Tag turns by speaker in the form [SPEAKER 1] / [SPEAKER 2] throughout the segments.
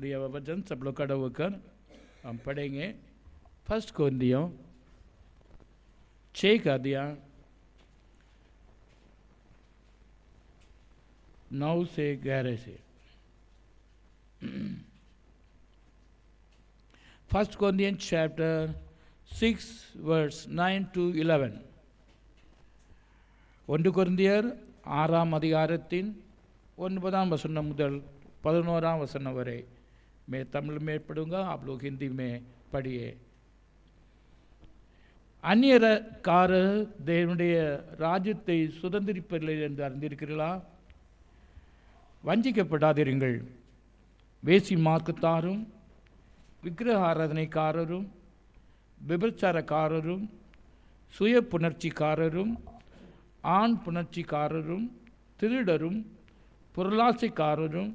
[SPEAKER 1] दिया हुआ वचन सब लोग खड़े होकर हम पढ़ेंगे। 1 कोरिन्थियों 6 का अध्याय 9 से 11 से। 1 Corinthians chapter 6 verse 9 to 11. 1 கொரிந்தியர் 6 அதிகாரத்தின் 9 वचन முதல் 11 वचन वरे। मैं तमिल में पढ़ूंगा, आप लोग हिंदी में पढ़िए। அந்நியக்காரர் தேவனுடைய ராஜ்யத்தை சுதந்திரிப்பதில்லை என்று அறிந்திருக்கிறீர்களா? வஞ்சிக்கப்படாதிருங்கள். வேசி மார்க்கத்தாரும் விக்கிரக ஆராதனைக்காரரும் விபச்சாரக்காரரும் சுய புணர்ச்சிக்காரரும் ஆண் புணர்ச்சிக்காரரும் திருடரும் பொருளாசைக்காரரும்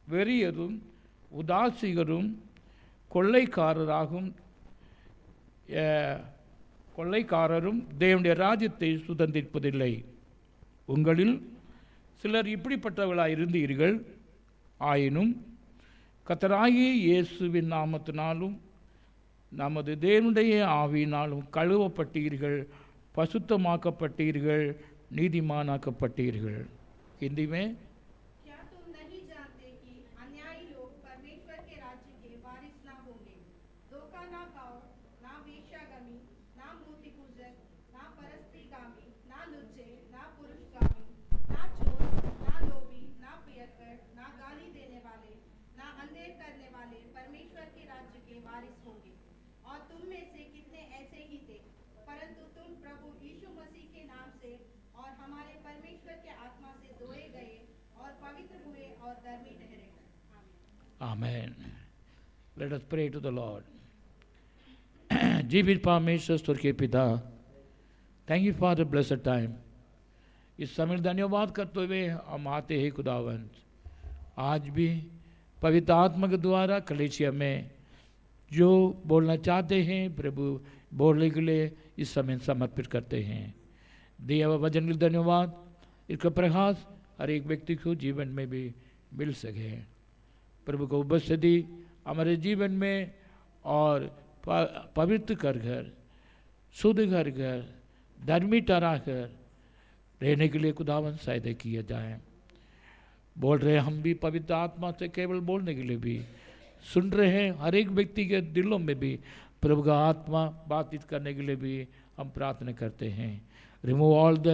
[SPEAKER 1] வெறியரும் உதாசிகரும் கொள்ளைக்காரரும் தேவனுடைய ராஜ்யத்தை சுதந்திரிப்பதில்லை. உங்களில் சிலர் இப்படிப்பட்டவர்களாக இருந்தீர்கள். ஆயினும் கர்த்தராகிய இயேசுவின் நாமத்தினாலும் நமது தேவனுடைய ஆவியினாலும் கழுவப்பட்டீர்கள், பசுத்தமாக்கப்பட்டீர்கள், நீதிமானாக்கப்பட்டீர்கள். हिंदी में
[SPEAKER 2] क्या तुम नहीं जानते कि अन्यायी लोग परमेश्वर के राज्य के वारिस ना होंगे? धोखा ना खाओ, ना वेश्यागामी, ना मूर्ति पूजक, ना परस्त्रीगामी, ना लुच्चे, ना पुरुषगामी, ना चोर, ना लोभी, ना पियक्कड़, ना गाली देने वाले, ना अंधेर करने वाले परमेश्वर के राज्य के वारिस होंगे। और तुम में से कितने ऐसे ही थे, परंतु तुम प्रभु यीशु मसीह के नाम से और हमारे परमेश्वर के आत्मा से धोए गए और पवित्र हुए और धर्मी ठहरे।
[SPEAKER 1] Amen. Let us pray to the Lord. जीवित परमेश्वर स्वर्ग के पिता, thank you for the blessed time. इस समय धन्यवाद करते हुए हम आते हैं खुदावंत। आज भी पवित्र आत्मा के द्वारा कलीसिया में जो बोलना चाहते हैं प्रभु बोलने के लिए इस समय समर्पित करते हैं। दिया हुआ वचन के धन्यवाद। इसका प्रकाश हर एक व्यक्ति को जीवन में भी मिल सके। प्रभु को उपस्थिति हमारे जीवन में और पवित्र कर घर, शुद्ध कर घर, धर्मी ठहरा कर रहने के लिए खुदावन सहायता किया जाए। बोल रहे हम भी पवित्र आत्मा से केवल बोलने के लिए भी सुन रहे हैं। हर एक व्यक्ति के दिलों में भी प्रभु का आत्मा बातचीत करने के लिए भी हम प्रार्थना करते हैं। Remove all the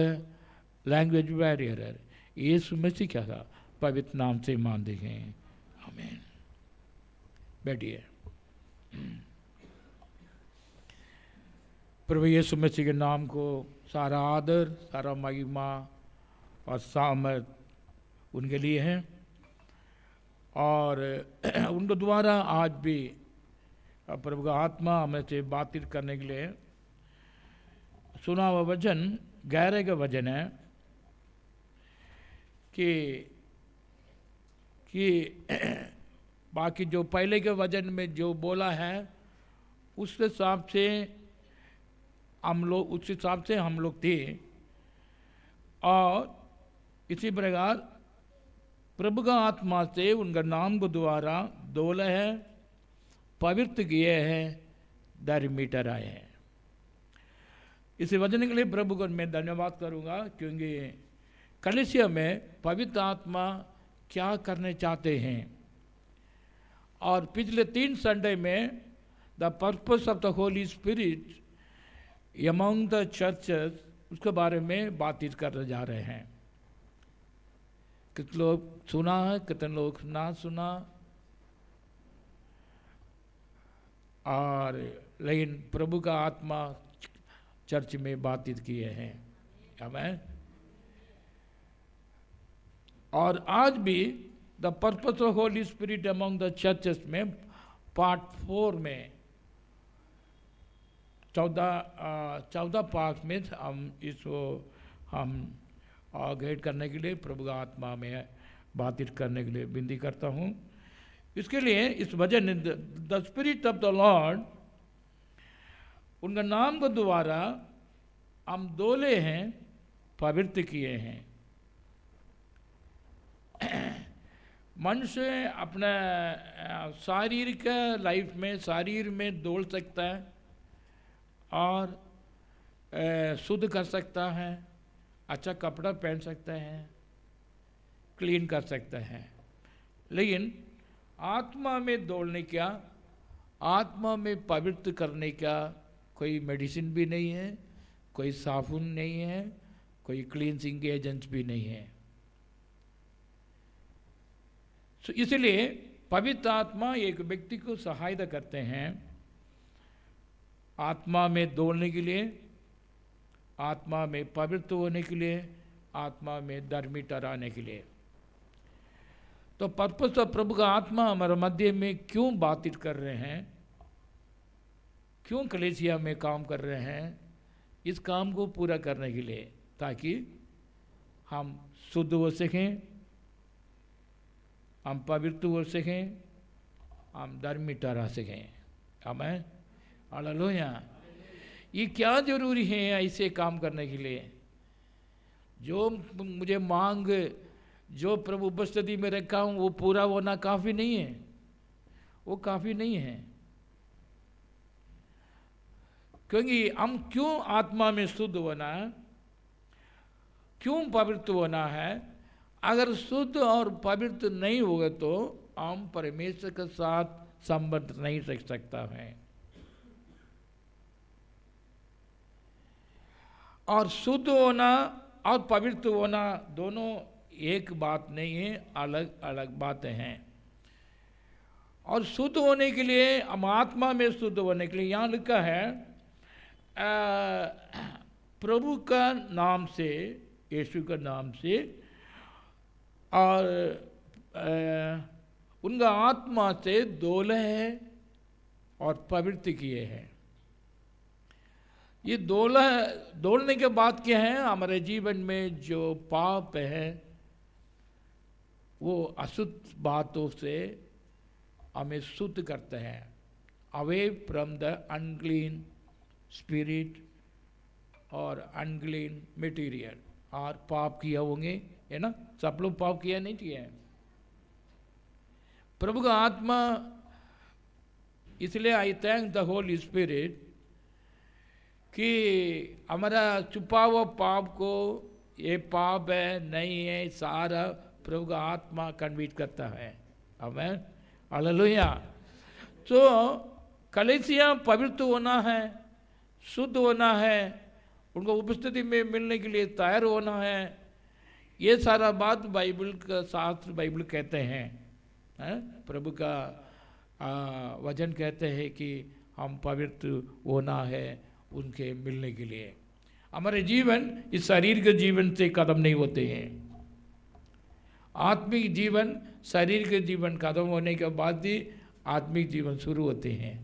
[SPEAKER 1] language barrier. Yeshu Masih क्या था पवित्र नाम से मानते हैं। आमीन। बैठिए। प्रभु यीशु मसीह के नाम को सारा आदर, सारा महिमा और सामर्थ उनके लिए है। और उनके द्वारा आज भी प्रभु का आत्मा हमें से बातचीत करने के लिए सुना हुआ वचन 11 का वचन है कि बाकी जो पहले के वचन में जो बोला है उस हिसाब से हम लोग थे। और इसी प्रकार प्रभु का आत्मा से उनका नाम को द्वारा धोला है, पवित्र किए हैं, धर्मी ठहराए हैं। इस वचन के लिए प्रभु को मैं धन्यवाद करूंगा, क्योंकि कलीसिया में पवित्र आत्मा क्या करने चाहते हैं। और पिछले 3 संडे में the purpose of the Holy spirit among the churches उसके बारे में बातचीत करने जा रहे हैं। कितने लोग सुना है, कितने लोग ना सुना। और लेकिन प्रभु का आत्मा चर्च में बातचीत किए हैं। आमीन। और आज भी the purpose of Holi spirit among the churches में पार्ट 4 में 14 पार्ट में हम इसको गाइड करने के लिए प्रभु का आत्मा में बातचीत करने के लिए विनती करता हूँ। इसके लिए इस वजन the spirit of the Lord उनका नाम के द्वारा हम धोले हैं, पवित्र किए हैं। मनुष्य अपना शारीरिक लाइफ में शरीर में दौड़ सकता है और शुद्ध कर सकता है, अच्छा कपड़ा पहन सकता है, क्लीन कर सकता है, लेकिन आत्मा में दौड़ने का, आत्मा में पवित्र करने का कोई मेडिसिन भी नहीं है, कोई साबुन नहीं है, कोई क्लींसिंग एजेंट भी नहीं है। तो इसलिए पवित्र आत्मा एक व्यक्ति को सहायता करते हैं आत्मा में दौड़ने के लिए, आत्मा में पवित्र होने के लिए, आत्मा में धर्मी ठहराने के लिए। तो पर्पस ऑफ प्रभु का आत्मा हमारे मध्य में क्यों बातचीत कर रहे हैं, क्यों कलीसिया में काम कर रहे हैं? इस काम को पूरा करने के लिए, ताकि हम शुद्ध हो सकें, हम पवित्र हो सकें, हम धर्मी ठहरा सकें। आमीन, हालेलुया। ये क्या जरूरी है ऐसे काम करने के लिए? जो मुझे मांग, जो प्रभु उपस्थिति में रखा हूँ वो पूरा होना काफ़ी नहीं है, वो काफ़ी नहीं है। क्योंकि हम क्यों आत्मा में शुद्ध होना है, क्यों पवित्र होना है? अगर शुद्ध और पवित्र नहीं होगा तो हम परमेश्वर के साथ संबंध नहीं रख सकता है। और शुद्ध होना और पवित्र होना दोनों एक बात नहीं है, अलग अलग बातें हैं। और शुद्ध होने के लिए, हम आत्मा में शुद्ध होने के लिए, यहाँ लिखा है प्रभु का नाम से, यीशु का नाम से, और उनका आत्मा से धोले है और पवित्र किए हैं। ये दौड़ने के बाद क्या है? हमारे जीवन में जो पाप है वो अशुद्ध बातों से हमें शुद्ध करते हैं, away from the unclean spirit और अनक्लीन मटेरियल। और पाप किया होंगे, है ना? सब लोग पाप किया नहीं किया है? प्रभु का आत्मा, इसलिए आई थैंक द होली स्पिरिट कि हमारा छुपा हुआ पाप को, ये पाप है नहीं है, सारा प्रभु का आत्मा कन्विट करता है। आमीन, हालेलुया। तो कलीसिया पवित्र होना है, शुद्ध होना है, उनको उपस्थिति में मिलने के लिए तैयार होना है। ये सारा बात बाइबल का शास्त्र, बाइबल कहते हैं, प्रभु का वचन कहते हैं कि हम पवित्र होना है उनके मिलने के लिए। हमारे जीवन इस शरीर के जीवन से खत्म नहीं होते हैं। आत्मिक जीवन, शरीर के जीवन खत्म होने के बाद ही आत्मिक जीवन शुरू होते हैं।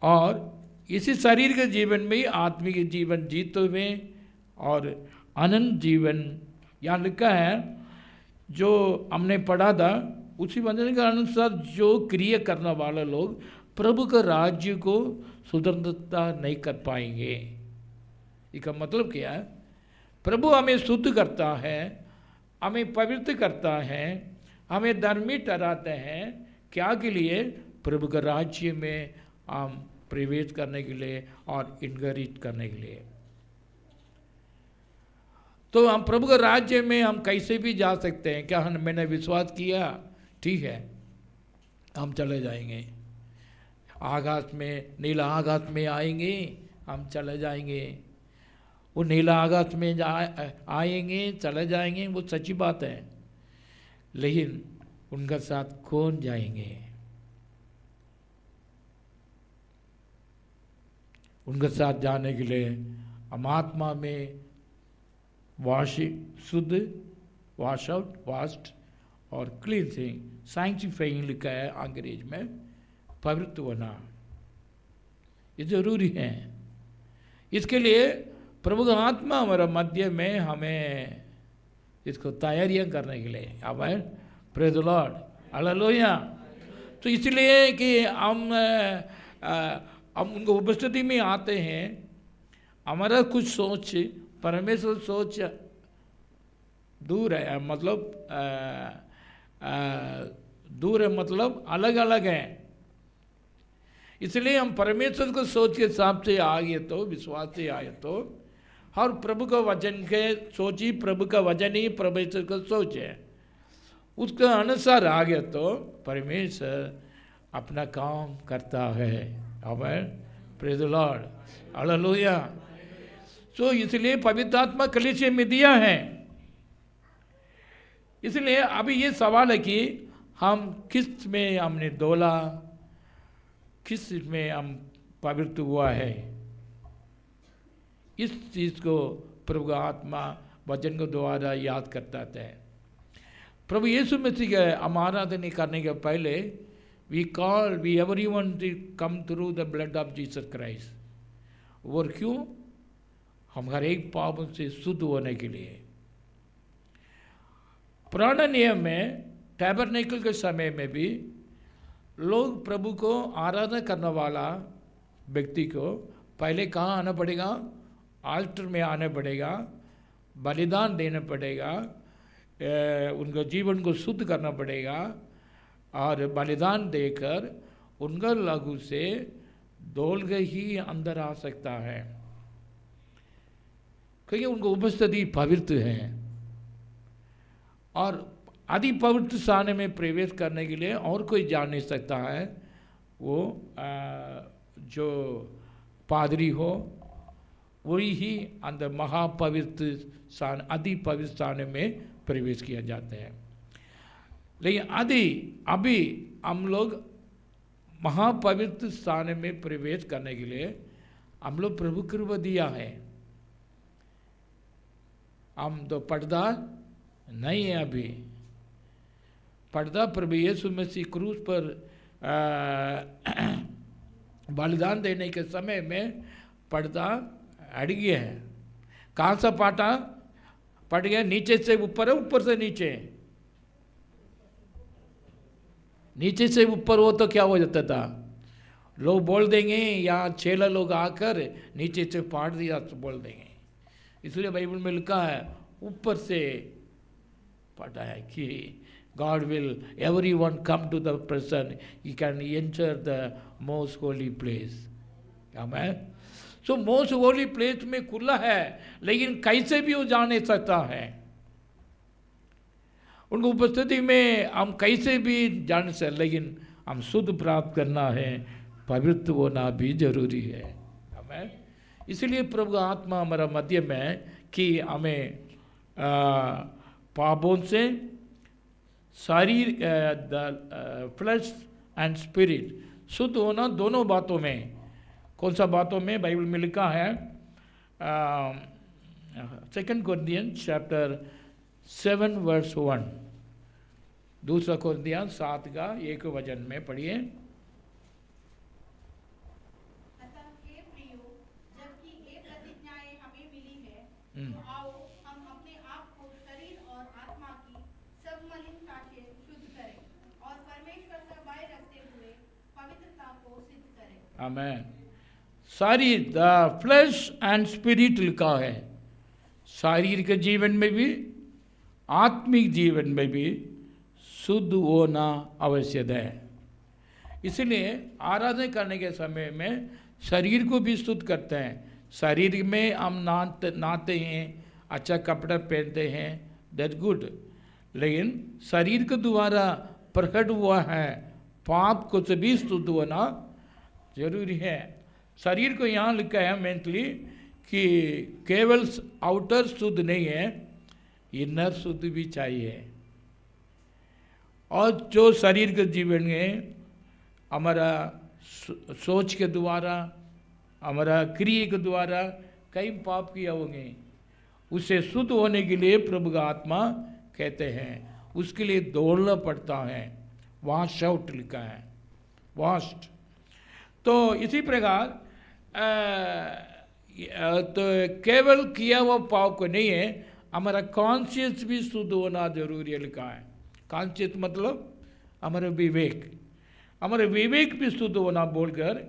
[SPEAKER 1] और इसी शरीर के जीवन में ही आत्मिक जीवन जीते हुए और अनंत जीवन, यहाँ लिखा है जो हमने पढ़ा था उसी वचन के अनुसार, जो क्रिया करने वाले लोग प्रभु के राज्य को स्वतंत्रता नहीं कर पाएंगे। इसका मतलब क्या है? प्रभु हमें शुद्ध करता है, हमें पवित्र करता है, हमें धर्मी ठहराते हैं। क्या के लिए? प्रभु के राज्य में हम प्रवेश करने के लिए और इनकरेज करने के लिए। तो हम प्रभु के राज्य में हम कैसे भी जा सकते हैं। क्या मैंने विश्वास किया, ठीक है, हम चले जाएंगे। आकाश में, नीला आकाश में आएंगे, हम चले जाएंगे। वो नीला आकाश में आएंगे, चले जाएंगे, वो सच्ची बात है। लेकिन उनके साथ कौन जाएंगे? उनके साथ जाने के लिए हम आत्मा में शुद्ध, वॉश आउट, वास्ट और क्लींसिंग, सैंक्टिफाइंग लिखा है अंग्रेज में, पवित्र होना, ये जरूरी है। इसके लिए प्रभु का आत्मा हमारे मध्य में हमें इसको तैयारियां करने के लिए। आमीन, प्रेज़ द लॉर्ड, हालेलुया। तो इसलिए कि हम उनको उपस्थिति में आते हैं, हमारा कुछ सोच परमेश्वर सोच दूर है, मतलब दूर है मतलब अलग अलग हैं। इसलिए हम परमेश्वर को सोच के हिसाब से आए तो, विश्वास से आए तो, और प्रभु का वचन के सोची, प्रभु का वचन ही परमेश्वर का सोच है, उसके अनुसार आ गया तो परमेश्वर अपना काम करता है। आमेन, प्रेज द लॉर्ड, हालेलुया। सो इसलिए पवित्र आत्मा कलीसिया में दिया है। इसलिए अभी ये सवाल है कि हम किस में हमने डोला, किस में हम पवित्र हुआ है, इस चीज़ को प्रभु का आत्मा वचन के द्वारा याद करता है। प्रभु यीशु मसीह के हम आराधना करने के पहले we everyone to come through the blood of Jesus Christ. और क्यों? हम हर एक पापों से शुद्ध होने के लिए। पुराने नियम में टैबरनेकल के समय में भी लोग प्रभु को आराधना करने वाला व्यक्ति को पहले कहाँ आना पड़ेगा? आल्टर में आना पड़ेगा, बलिदान देना पड़ेगा, उनका जीवन को शुद्ध करना पड़ेगा, और बलिदान देकर उनका लहू से धोल के ही अंदर आ सकता है, क्योंकि उनको उपस्थिति पवित्र है। और अति पवित्र स्थान में प्रवेश करने के लिए और कोई जा नहीं सकता है, वो जो पादरी हो वही ही अंदर महापवित्र स्थान, अति पवित्र स्थान में प्रवेश किया जाता है। लेकिन अभी हम लोग महापवित्र स्थान में प्रवेश करने के लिए हम लोग प्रभु कृपा दिया है। हम तो पर्दा नहीं है अभी। पर्दा प्रभु यीशु मसीह क्रूस पर बलिदान देने के समय में पर्दा हट गया है। कहाँ सा पाटा पट गया? नीचे से ऊपर है, ऊपर से नीचे। नीचे से ऊपर हो तो क्या हो जाता था? लोग बोल देंगे या चेला लोग आकर नीचे से पाट दिया तो बोल देंगे। इसलिए बाइबल में लिखा है ऊपर से पटा है कि God will everyone come to the person, he can enter the most holy place. Amen. So most holy place में खुला है, लेकिन कैसे भी वो जा नहीं सकता है। उनको उपस्थिति में हम कैसे भी जान सकते, लेकिन हम शुद्ध प्राप्त करना है, पवित्र होना भी जरूरी है। आमेन। इसलिए प्रभु आत्मा हमारा मध्य में कि हमें पापों से शरीर फ्लैश एंड स्पिरिट शुद्ध होना, दोनों बातों में। कौन सा बातों में? बाइबल में लिखा है 2 कोरिन्थियंस चैप्टर 7 वर्स 1। 2 कोरिन्थियंस 7 का 1 वचन में पढ़िए।
[SPEAKER 2] तो आओ हम अपने आप को शरीर और आत्मा की सब मलिनता से शुद्ध करें और परमेश्वर से भय रखते हुए पवित्रता को सिद्ध करें।
[SPEAKER 1] आमेन। सारी द फ्लैश एंड स्पिरिट लिखा है। शारीर के जीवन में भी आत्मिक जीवन में भी शुद्ध होना आवश्यक है। इसलिए आराधना करने के समय में शरीर को भी शुद्ध करते हैं। शरीर में हम नहाते हैं, अच्छा कपड़ा पहनते हैं, दैट गुड, लेकिन शरीर के द्वारा प्रकट हुआ है पाप को से भी शुद्ध होना जरूरी है। शरीर को यहाँ लिखा है मेंटली कि केवल आउटर शुद्ध नहीं है, इनर शुद्ध भी चाहिए। और जो शरीर के जीवन में हमारा सोच के द्वारा, हमारा क्रिया के द्वारा कई पाप किया होंगे, उसे शुद्ध होने के लिए प्रभु का आत्मा कहते हैं उसके लिए दौड़ना पड़ता है। वॉश आउट लिखा है, वॉश्ड। तो इसी प्रकार तो केवल किया हुआ पाप को नहीं है, हमारा कॉन्शियस भी शुद्ध होना जरूरी है लिखा है। कॉन्शियस मतलब हमारा विवेक, हमारे विवेक भी शुद्ध होना बोलकर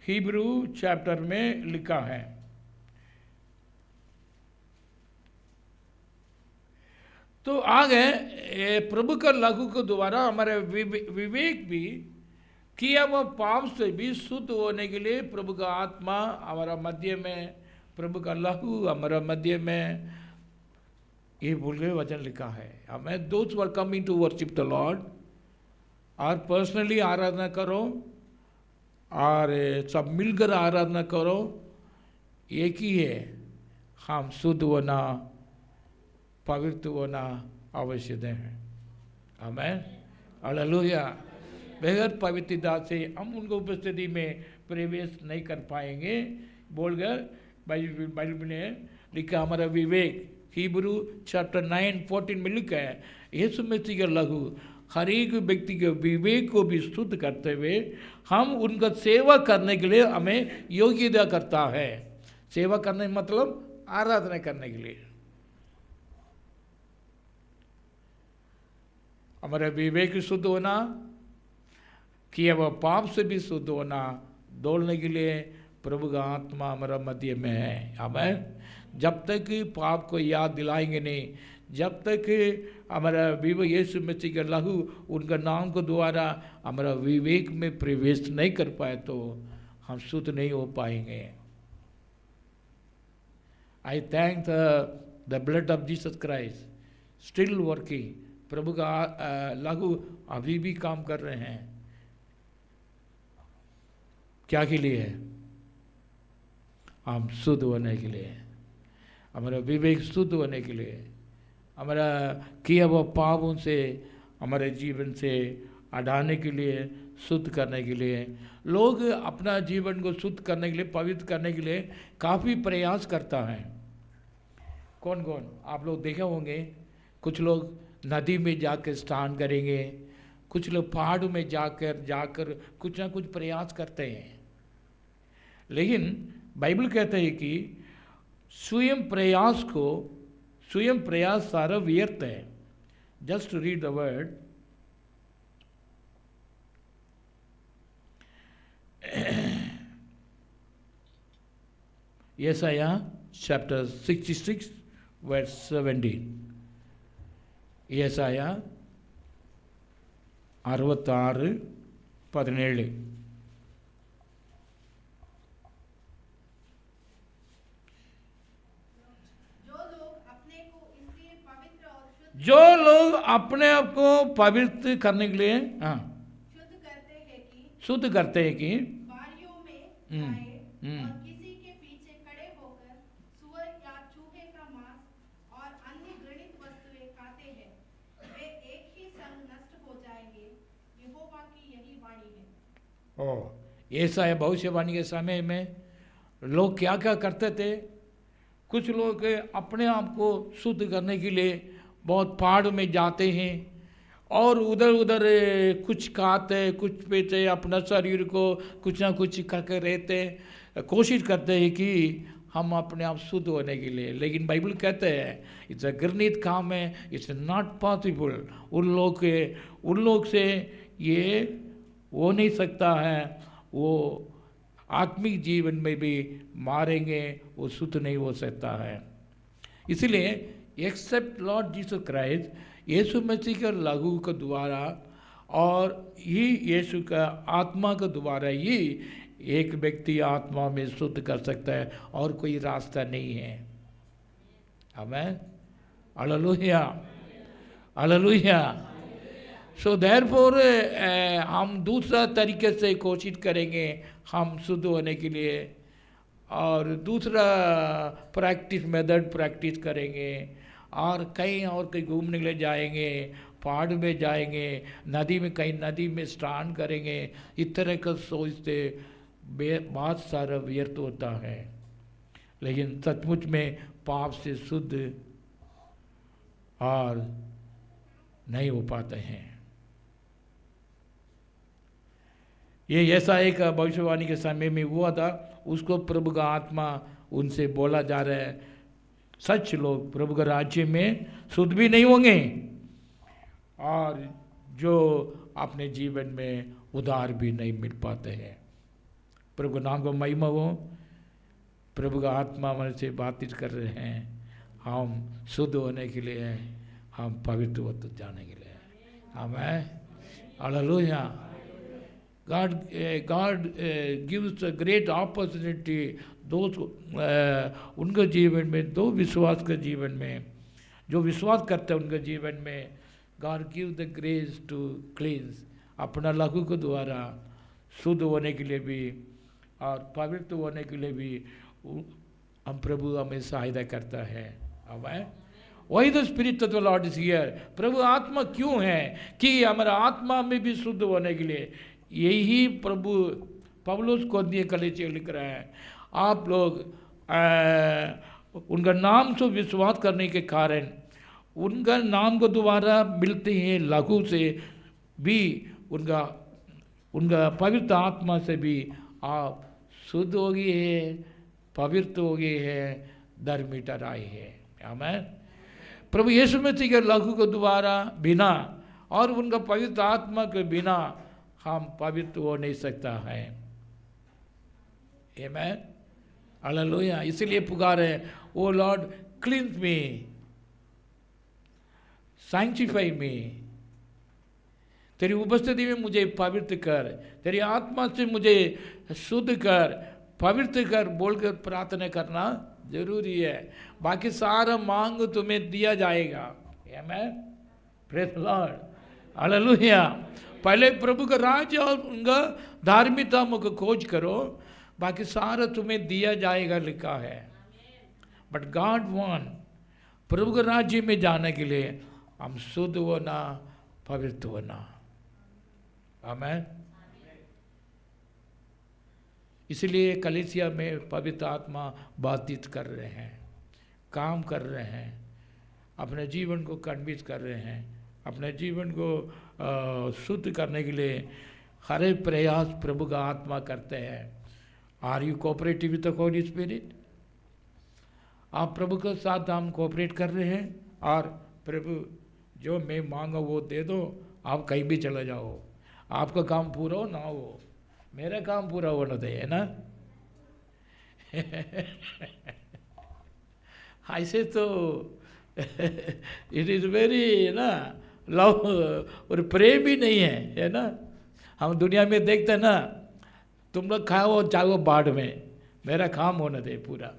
[SPEAKER 1] हिब्रू चैप्टर में लिखा है। तो आगे प्रभु का लहू के द्वारा हमारे विवेक भी किया वह पाप से भी शुद्ध होने के लिए प्रभु का आत्मा हमारा मध्य में, प्रभु का लहू हमारा मध्य में, ये बोल के वचन लिखा है। हमें दोस्त were coming to worship the Lord, और पर्सनली आराधना करो और सब मिलकर आराधना करो, एक ही है, हम शुद्ध होना, पवित्र होना आवश्यक है। हमें हालेलुया। बगैर पवित्रता से हम उनको उपस्थिति में प्रवेश नहीं कर पाएंगे। बोल गए बाइबल में लिखा, हमारा विवेक हिब्रू चैप्टर 9:14 में लिखा है, यीशु मसीह का लहू हर एक व्यक्ति के विवेक को भी शुद्ध करते हुए हम उनका सेवा करने के लिए हमें योग्यता करता है। सेवा करने मतलब आराधना करने के लिए। हमारा विवेक शुद्ध होना, किया वह पाप से भी शुद्ध होना, दौड़ने के लिए प्रभु का आत्मा हमारा मध्य में है। हमें जब तक पाप को याद दिलाएंगे नहीं, जब तक हमारा विवेक यीशु मसीह का लहू उनका नाम के द्वारा हमारा विवेक में प्रवेश नहीं कर पाए तो हम शुद्ध नहीं हो पाएंगे। I thank the blood of Jesus Christ still working. प्रभु का लहू अभी भी काम कर रहे हैं। क्या के लिए? हम शुद्ध होने के लिए, हमारा विवेक शुद्ध होने के लिए, हमारा किया हुआ पापों से हमारे जीवन से हटाने के लिए, शुद्ध करने के लिए। लोग अपना जीवन को शुद्ध करने के लिए, पवित्र करने के लिए काफ़ी प्रयास करता है। कौन कौन आप लोग देखे होंगे, कुछ लोग नदी में जाकर स्नान करेंगे, कुछ लोग पहाड़ में जाकर कुछ ना कुछ प्रयास करते हैं। लेकिन बाइबल कहते हैं कि स्वयं प्रयास सारा व्यर्थ है। Just read the word, Yashaya chapter 66 verse 17। Yashaya 66:17। जो लोग अपने आप को पवित्र करने के लिए शुद्ध करते हैं कि
[SPEAKER 2] बारियों में जाए और किसी के पीछे खड़े होकर सूअर या चूहे का मांस और अन्य घृणित वस्तुएं खाते हैं, वे एक ही संग नष्ट हो जाएंगे। यहोवा की यही वाणी है।
[SPEAKER 1] ऐसा है। भविष्यवाणी के समय में लोग क्या क्या करते थे? कुछ लोग अपने आप को शुद्ध करने के लिए बहुत पहाड़ में जाते हैं और उधर उधर कुछ खाते, कुछ पीते, अपना शरीर को कुछ ना कुछ करके रहते, कोशिश करते हैं कि हम अपने आप शुद्ध होने के लिए। लेकिन बाइबल कहते हैं इट्स अ घृणित काम है, इट्स नॉट पॉसिबल। उन लोग से ये हो नहीं सकता है। वो आत्मिक जीवन में भी मारेंगे, वो शुद्ध नहीं हो सकता है। इसलिए एक्सेप्ट लॉर्ड जीसस क्राइस्ट, यीशु मसीह के लहू के द्वारा और ही यीशु का आत्मा के द्वारा ही एक व्यक्ति आत्मा में शुद्ध कर सकता है, और कोई रास्ता नहीं है। Amen, hallelujah, hallelujah. So therefore हम दूसरा तरीके से कोशिश करेंगे हम शुद्ध होने के लिए, और दूसरा मेथड प्रैक्टिस करेंगे, और कहीं घूमने के लिए जाएंगे, पहाड़ में जाएंगे, नदी में स्नान करेंगे। इस तरह का सोचते बहुत सारा व्यर्थ होता है। लेकिन सचमुच में पाप से शुद्ध और नहीं हो पाते हैं। ये ऐसा एक भविष्यवाणी के समय में हुआ था, उसको प्रभु का आत्मा उनसे बोला जा रहा है, सच लोग प्रभु के राज्य में शुद्ध भी नहीं होंगे और जो अपने जीवन में उद्धार भी नहीं मिल पाते हैं। प्रभु नाम को महिमा हो। प्रभु का आत्मा हमारे से बातचीत कर रहे हैं। हम शुद्ध होने के लिए हम पवित्र होते जाने के लिए। आमेन, hallelujah. God gives a great opportunity those उनके जीवन में, दो विश्वास के जीवन में, जो विश्वास करते हैं उनके जीवन में God gives the grace to cleanse, अपना लहू के द्वारा शुद्ध होने के लिए भी और पवित्र होने के लिए भी हम प्रभु हमें सहायता करता है। आमेन। Why the Spirit of the Lord is here? प्रभु आत्मा क्यों है कि हमारा आत्मा में भी शुद्ध होने के लिए। यही प्रभु पौलुस कोरिन्थियों कलीसिया लिख रहा है, आप लोग उनका नाम से विश्वास करने के कारण, उनका नाम को दोबारा मिलते हैं लहू से भी, उनका पवित्र आत्मा से भी आप शुद्ध हो गए हैं, पवित्र हो गए हैं, धर्मी ठहराए हैं। आमेन। प्रभु यीशु मसीह के लहू को दोबारा बिना और उनका पवित्र आत्मा के बिना हम पवित्र हो नहीं सकता है। Amen, hallelujah. इसलिए पुकार है, ओ लॉर्ड क्लींस मी, सैंक्टिफाई मी, तेरी उपस्थिति में मुझे पवित्र कर, तेरी आत्मा से मुझे शुद्ध कर, पवित्र कर बोलकर प्रार्थना करना जरूरी है। बाकी सारा मांग तुम्हें दिया जाएगा। आमेन, प्रेज द लॉर्ड, हालेलुया। पहले प्रभु का राज्य और उनका धार्मिकता को खोज करो, बाकी सारा तुम्हें दिया जाएगा लिखा है। बट गॉड वांट, प्रभु के राज्य में जाने के लिए हम शुद्ध होना, पवित्र होना। आमेन। इसलिए कलीसिया में पवित्र आत्मा बातचीत कर रहे हैं, काम कर रहे हैं, अपने जीवन को कन्विंस कर रहे हैं, अपने जीवन को शुद्ध करने के लिए हर एक प्रयास प्रभु का आत्मा करते हैं। Are you cooperative with the Holy Spirit? आप प्रभु के साथ हम कोऑपरेट कर रहे हैं, और प्रभु जो मैं मांगा वो दे दो, आप कहीं भी चले जाओ, आपका काम पूरा हो ना हो, मेरा काम पूरा होना चाहिए ना। ऐसे तो इट इज़ वेरी ना लव और प्रेम भी नहीं है ना। हम दुनिया में देखते हैं ना, तुम लोग खाओ चाहो बाढ़ में, मेरा काम होना चाहिए पूरा।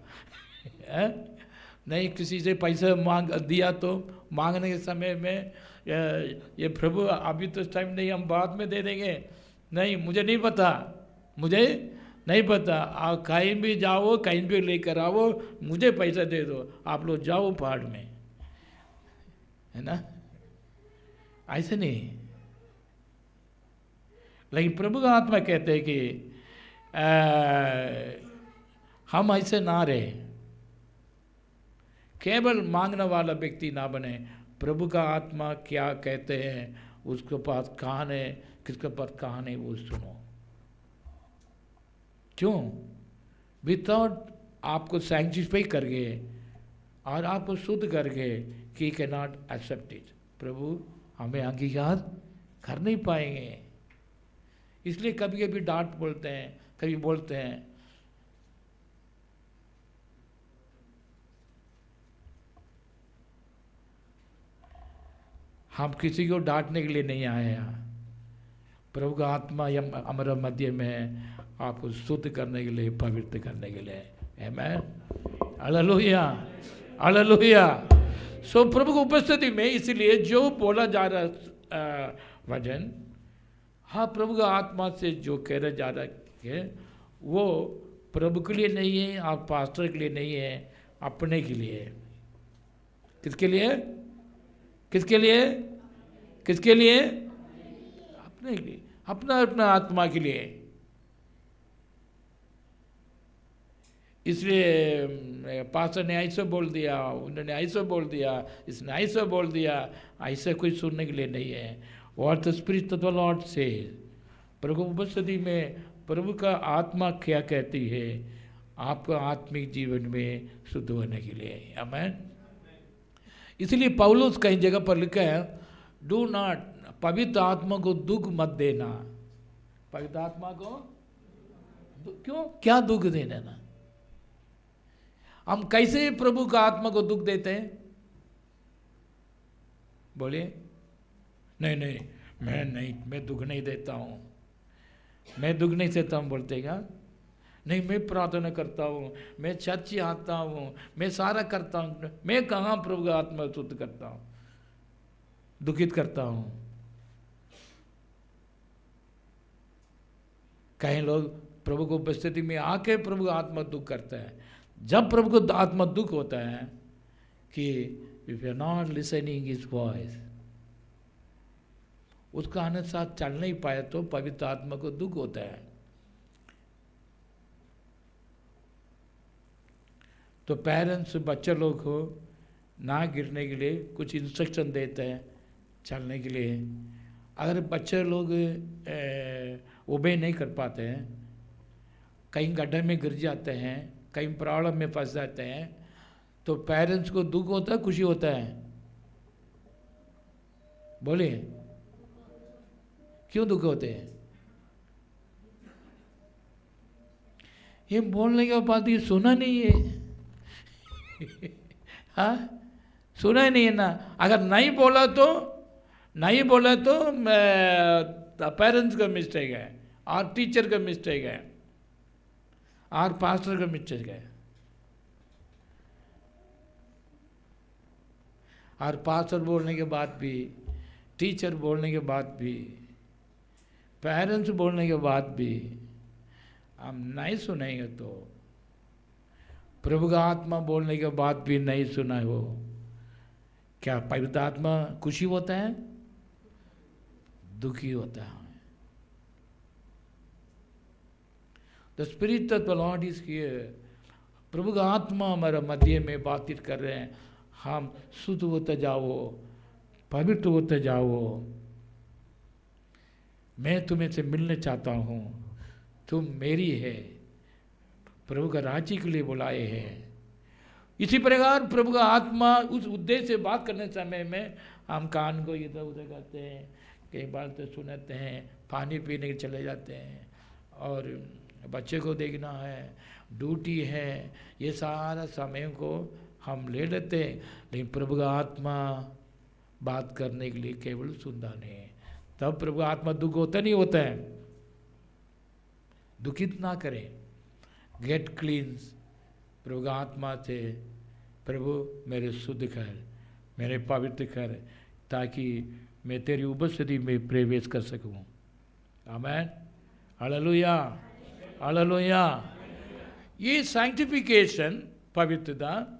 [SPEAKER 1] नहीं, किसी से पैसा मांग दिया तो मांगने के समय में ये प्रभु अभी तो टाइम नहीं, हम बाद में दे देंगे। नहीं, मुझे नहीं पता, मुझे नहीं पता, आप कहीं भी जाओ, कहीं भी लेकर आओ, मुझे पैसा दे दो, आप लोग जाओ पहाड़ में, है ना। ऐसे नहीं। लेकिन प्रभु का आत्मा कहते हैं कि हम ऐसे ना रहे, केवल मांगने वाला व्यक्ति ना बने। प्रभु का आत्मा क्या कहते हैं, उसके पास कान है, किसके पास कान है वो सुनो। क्यों? विदाउट आपको सैंक्टिफाई करके और आपको शुद्ध करके ही कैन नॉट एक्सेप्ट इट। प्रभु हमें अंगीकार कर नहीं पाएंगे। इसलिए कभी कभी डांट बोलते हैं, कभी बोलते हैं हम किसी को डांटने के लिए नहीं आए हैं। प्रभु का आत्मा हमारे मध्य में है, आपको शुद्ध करने के लिए, पवित्र करने के लिए। आमेन, हालेलुया, हालेलुया। सो प्रभु की उपस्थिति में, इसलिए जो बोला जा रहा वचन, हाँ, प्रभु का आत्मा से जो कह रहा जा रहा है वो प्रभु के लिए नहीं है, आप पास्टर के लिए नहीं है, अपने के लिए। किसके लिए? किसके लिए? किसके लिए? अपने के लिए, अपना अपना आत्मा के लिए। इसलिए पास्टर ने ऐसा बोल दिया, उन्होंने ऐसा बोल दिया, इसने ऐसा बोल दिया, ऐसा कोई सुनने के लिए नहीं है। What the spirit of the lord says, प्रभु उपस्थिति में प्रभु का आत्मा क्या कहती है आपका आत्मिक जीवन में शुद्ध होने के लिए। आमेन। इसलिए पौलुस कई जगह पर लिखा है, डू नॉट, पवित्र आत्मा को दुख मत देना। पवित्र आत्मा को क्यों, क्या दुख देना ना? हम कैसे प्रभु का आत्मा को दुख देते हैं? बोलिए। नहीं नहीं, मैं दुख नहीं देता हूँ, मैं दुख नहीं देता हूँ बोलते क्या? नहीं, मैं प्रार्थना करता हूँ, मैं चर्च आता हूँ, मैं सारा करता हूँ, मैं कहाँ प्रभु का आत्मा शुद्ध करता हूँ, दुखित करता हूँ। कई लोग प्रभु को उपस्थिति में आके प्रभु का आत्मा दुख करता है। जब प्रभु को आत्मा दुख होता है कि if you are not listening his voice, उसका अनुसार चल नहीं पाए तो पवित्र आत्मा को दुख होता है। तो पेरेंट्स बच्चे लोग को ना गिरने के लिए कुछ इंस्ट्रक्शन देते हैं चलने के लिए। अगर बच्चे लोग ओबे नहीं कर पाते हैं, कहीं गड्ढे में गिर जाते हैं, कहीं प्रॉब्लम में फंस जाते हैं, तो पेरेंट्स को दुख होता है, खुशी होता है? बोलिए, क्यों दुख होते हैं? ये बोलने के बाद ये सुना नहीं है। हाँ, सुना ही नहीं है ना। अगर नहीं बोला तो पेरेंट्स का मिस्टेक है, और टीचर का मिस्टेक है, और पास्टर का मिस्टेक है। और पास्टर बोलने के बाद भी, टीचर बोलने के बाद भी, पेरेंट्स बोलने के बाद भी हम नहीं सुनेंगे तो, प्रभु का आत्मा बोलने के बाद भी नहीं सुना हो, क्या पवित्र आत्मा खुशी होता है? दुखी होता है। The spirit of the lord is here. प्रभु का आत्मा हमारे मध्य में बातचीत कर रहे हैं। हम शुद्ध होते जाओ, पवित्र होते जाओ, मैं तुम्हें से मिलने चाहता हूँ, तुम मेरी है। प्रभु का राज्य के लिए बुलाए हैं। इसी प्रकार प्रभु का आत्मा उस उद्देश्य से बात करने समय में हम कान को इधर उधर करते हैं, कई बार तो सुनते हैं, पानी पीने के चले जाते हैं, और बच्चे को देखना है, ड्यूटी है, ये सारा समय को हम ले लेते हैं। लेकिन प्रभु का आत्मा बात करने के लिए केवल सुनता नहीं है। तब प्रभु का आत्मा दुख होता नहीं होता है। दुखित ना करें, गेट क्लींस प्रभु का आत्मा से। प्रभु मेरे शुद्ध कर, मेरे पवित्र कर, ताकि मैं तेरी उपस्थिति में प्रवेश कर सकूं। आमेन, हालेलुया, हालेलुया। ये सैंक्टिफिकेशन, पवित्रता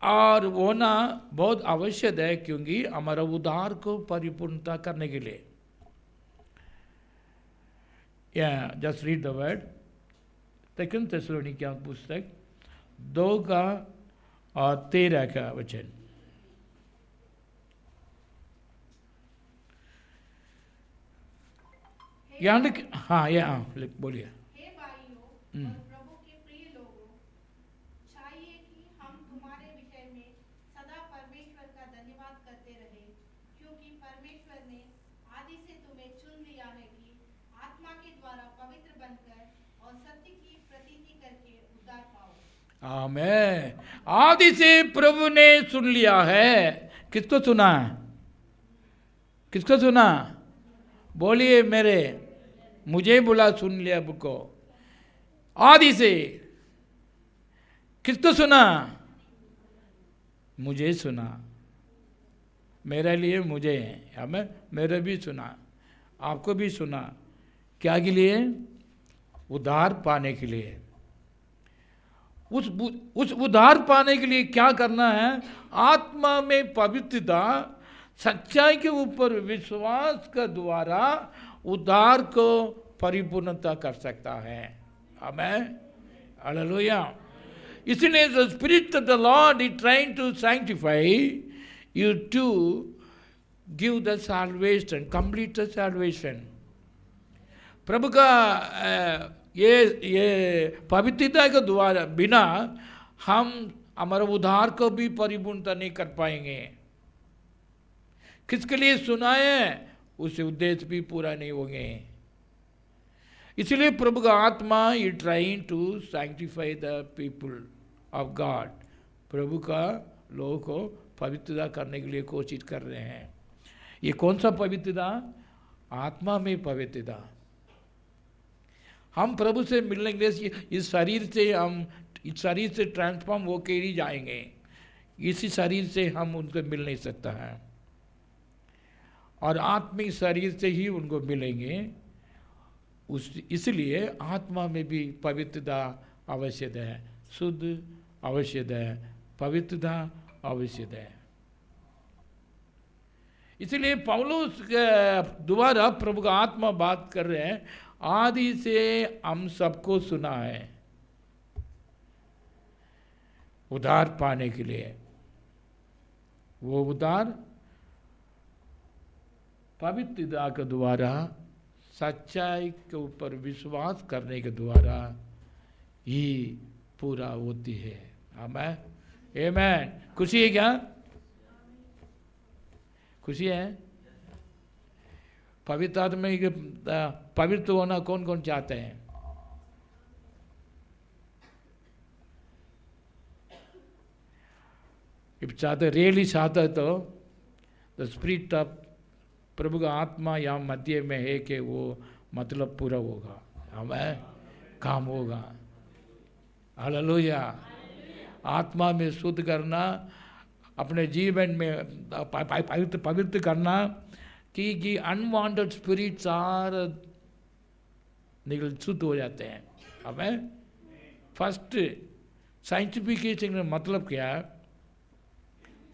[SPEAKER 1] और होना बहुत आवश्यक है, क्योंकि हमारा उद्धार को परिपूर्णता करने के लिए। जस्ट रीड द वर्ड, 2 थिस्सलुनीकियों की पुस्तक 2:13 यहाँ लिख, हाँ यहाँ बोलिए।
[SPEAKER 2] हे भाइयों और प्रभु के प्रिय लोगों, चाहिए कि हम तुम्हारे विषय में सदा परमेश्वर का धन्यवाद करते रहें, क्योंकि परमेश्वर ने आदि से तुम्हें चुन लिया है कि आत्मा के द्वारा पवित्र बनकर और सत्य की प्रतीति करके उद्धार पाओ।
[SPEAKER 1] आमेन। आदि से प्रभु ने सुन लिया है। किसको सुना? किसको सुना? बोलिए, मुझे बुला सुन लिया बुको। आदि से किसको सुना? मुझे सुना। मेरे लिए मुझे, हमें मेरे भी सुना, आपको भी सुना। क्या के लिए? उद्धार पाने के लिए। उस उद्धार पाने के लिए क्या करना है? आत्मा में पवित्रता, सच्चाई के ऊपर विश्वास के द्वारा उद्धार को परिपूर्णता कर सकता है। Amen, hallelujah. इसलिए the spirit of the lord is trying to sanctify you to give the salvation, complete the salvation. प्रभु का ये पवित्रता के द्वारा बिना हम हमारे उद्धार को भी परिपूर्णता नहीं कर पाएंगे। किसके लिए सुनाए? उससे उद्देश्य भी पूरा नहीं होंगे। इसलिए प्रभु का आत्मा is trying to sanctify the people of God. प्रभु का लोगों को पवित्रता करने के लिए कोशिश कर रहे हैं। ये कौन सा पवित्रता? आत्मा में पवित्रता। हम प्रभु से मिलने के लिए इस शरीर से ट्रांसफॉर्म होकर ही जाएंगे। इसी शरीर से हम उनको मिल नहीं सकता है, और आत्मिक शरीर से ही उनको मिलेंगे। इसलिए आत्मा में भी पवित्रता आवश्यक है, शुद्ध आवश्यक है, पवित्रता आवश्यक है। इसलिए पौलुस द्वारा प्रभु का आत्मा बात कर रहे हैं, आदि से हम सबको सुना है उद्धार पाने के लिए। वो उद्धार पवित्रता के द्वारा, सच्चाई के ऊपर विश्वास करने के द्वारा ही पूरा होती है। आमेन। खुशी है क्या? खुशी है? पवित्र आत्मा में पवित्र होना कौन कौन चाहते हैं? चाहते, रियली चाहते तो द स्पिरिट ऑफ प्रभु का आत्मा यहाँ मध्य में है कि वो मतलब पूरा होगा, हमें काम होगा। हालेलुया। आत्मा में शुद्ध करना, अपने जीवन में पवित्र करना, कि अनवांटेड स्पिरिट सारे निकल शुद्ध हो जाते हैं। हमें फर्स्ट साइंटिफिकेशन का मतलब क्या है?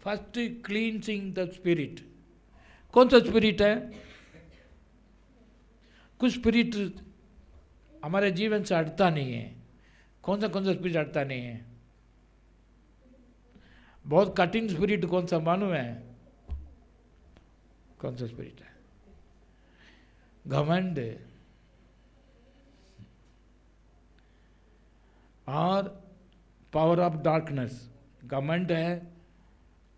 [SPEAKER 1] First cleansing the spirit. कौन सा स्पिरिट है? कुछ स्पिरिट हमारे जीवन से हटता नहीं है। कौन सा स्पिरिट हटता नहीं है? बहुत कठिन स्पिरिट कौन सा मालूम है? कौन सा स्पिरिट है? घमंड और पावर ऑफ डार्कनेस। घमंड है,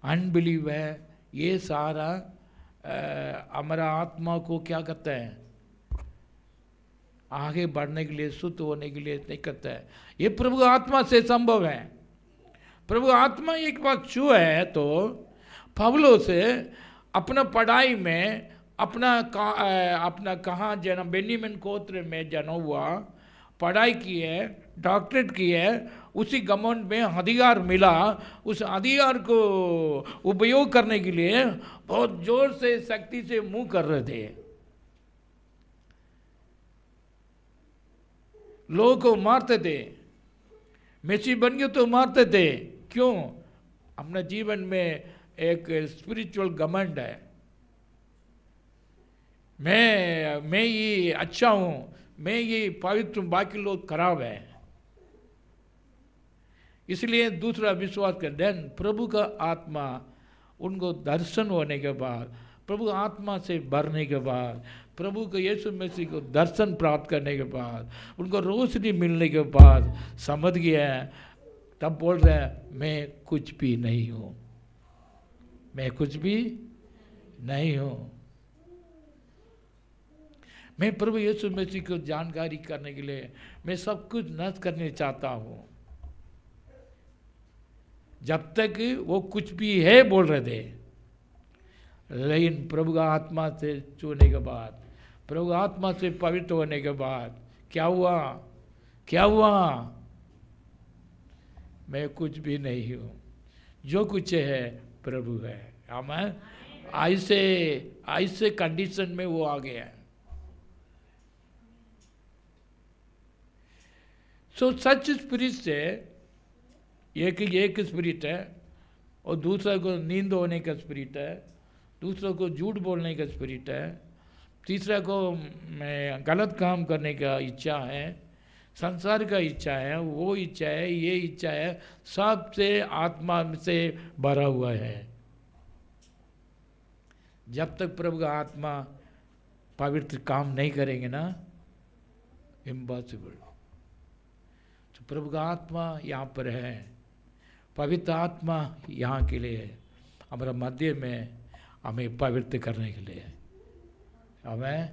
[SPEAKER 1] अनबिलीव है, ये सारा हमारा आत्मा को क्या करता है? आगे बढ़ने के लिए, शुद्ध होने के लिए नहीं करता है। ये प्रभु आत्मा से संभव है। प्रभु आत्मा एक बार छू है तो पौलुस से अपना पढ़ाई में अपना कहाँ जन्म, बेन्यामीन गोत्र में जन्म हुआ, पढ़ाई की है, डॉक्टरेट की है, उसी घमंड में अधिकार मिला। उस अधिकार को उपयोग करने के लिए बहुत जोर से, शक्ति से मुंह कर रहे थे। लोगों को मारते थे, मेसी बन गए तो मारते थे। क्यों? अपने जीवन में एक स्पिरिचुअल घमंड है। मैं ये अच्छा हूं, मैं ये पवित्र हूं, बाकी लोग खराब है। इसलिए दूसरा विश्वास कर देन प्रभु का आत्मा उनको दर्शन होने के बाद, प्रभु आत्मा से भरने के बाद, प्रभु को यीशु मसीह को दर्शन प्राप्त करने के बाद, उनको रोशनी मिलने के बाद समझ गया है, तब बोल रहे हैं मैं कुछ भी नहीं हूँ, मैं कुछ भी नहीं हूँ। मैं प्रभु यीशु मसीह को जानकारी करने के लिए मैं सब कुछ नष्ट करने चाहता हूँ। जब तक वो कुछ भी है बोल रहे थे, लेकिन प्रभु का आत्मा से छूने के बाद, प्रभु आत्मा से पवित्र होने के बाद क्या हुआ? क्या हुआ? मैं कुछ भी नहीं हूँ, जो कुछ है प्रभु है। आमीन। ऐसे कंडीशन में वो आ गया। सो सच स्पिरिट से एक स्पिरिट है, और दूसरा को नींद होने का स्पिरिट है, दूसरा को झूठ बोलने का स्पिरिट है, तीसरा को गलत काम करने का इच्छा है, संसार का इच्छा है, वो इच्छा है, ये इच्छा है, सबसे आत्मा से भरा हुआ है। जब तक प्रभु का आत्मा पवित्र काम नहीं करेंगे ना, इम्पॉसिबल। तो प्रभु का आत्मा यहाँ पर है, पवित्र आत्मा यहाँ के लिए है, हमारा मध्य में हमें पवित्र करने के लिए। हमें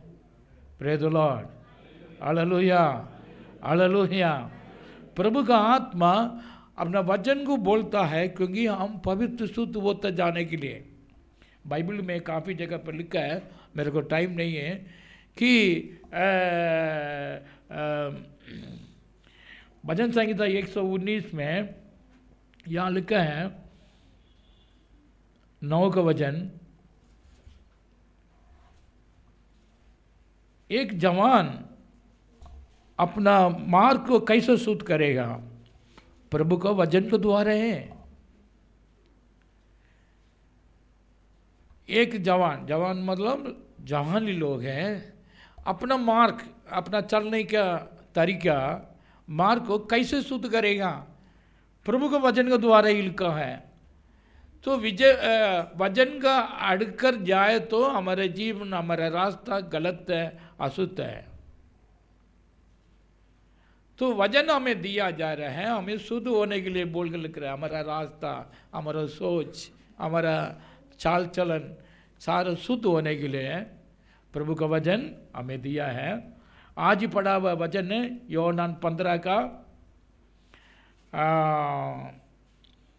[SPEAKER 1] praise the lord, hallelujah, hallelujah. प्रभु का आत्मा अपना वचन को बोलता है, क्योंकि हम पवित्र शुद्ध होते जाने के लिए। बाइबल में काफ़ी जगह पर लिखा है, मेरे को टाइम नहीं है, कि भजन संहिता 119 में यहाँ लिखा है 9 का वचन, एक जवान अपना मार्ग को कैसे शुद्ध करेगा? प्रभु का वचन के द्वारा है। एक जवान मतलब जवानी लोग हैं, अपना मार्ग, अपना चलने का तरीका, मार्ग को कैसे शुद्ध करेगा? प्रभु के वचन के द्वारा ही लिखा है। तो वचन का अड़कर जाए तो हमारे जीवन, हमारा रास्ता गलत है, अशुद्ध है। तो वचन हमें दिया जा रहा है, हमें शुद्ध होने के लिए बोल कर लिख रहा है। हमारा रास्ता, हमारा सोच, हमारा चाल चलन सारा शुद्ध होने के लिए प्रभु का वचन हमें दिया है। आज ही पढ़ा हुआ वचन है योहन्ना 15 का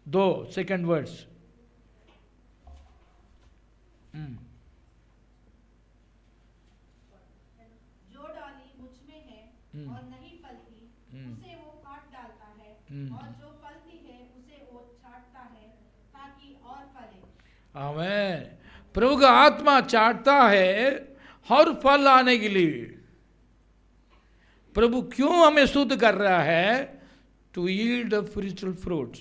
[SPEAKER 1] 2 सेकंड वर्ड्स।
[SPEAKER 2] जो डाली मुझ में है और नहीं फलती, उसे वो काट डालता है, और जो फलती है उसे वो छांटता है ताकि और फले।
[SPEAKER 1] आमीन। प्रभु का आत्मा चाटता है हर फल आने के लिए। प्रभु क्यों हमें शुद्ध कर रहा है? टू यील्ड स्पिरिचुअल फ्रूट,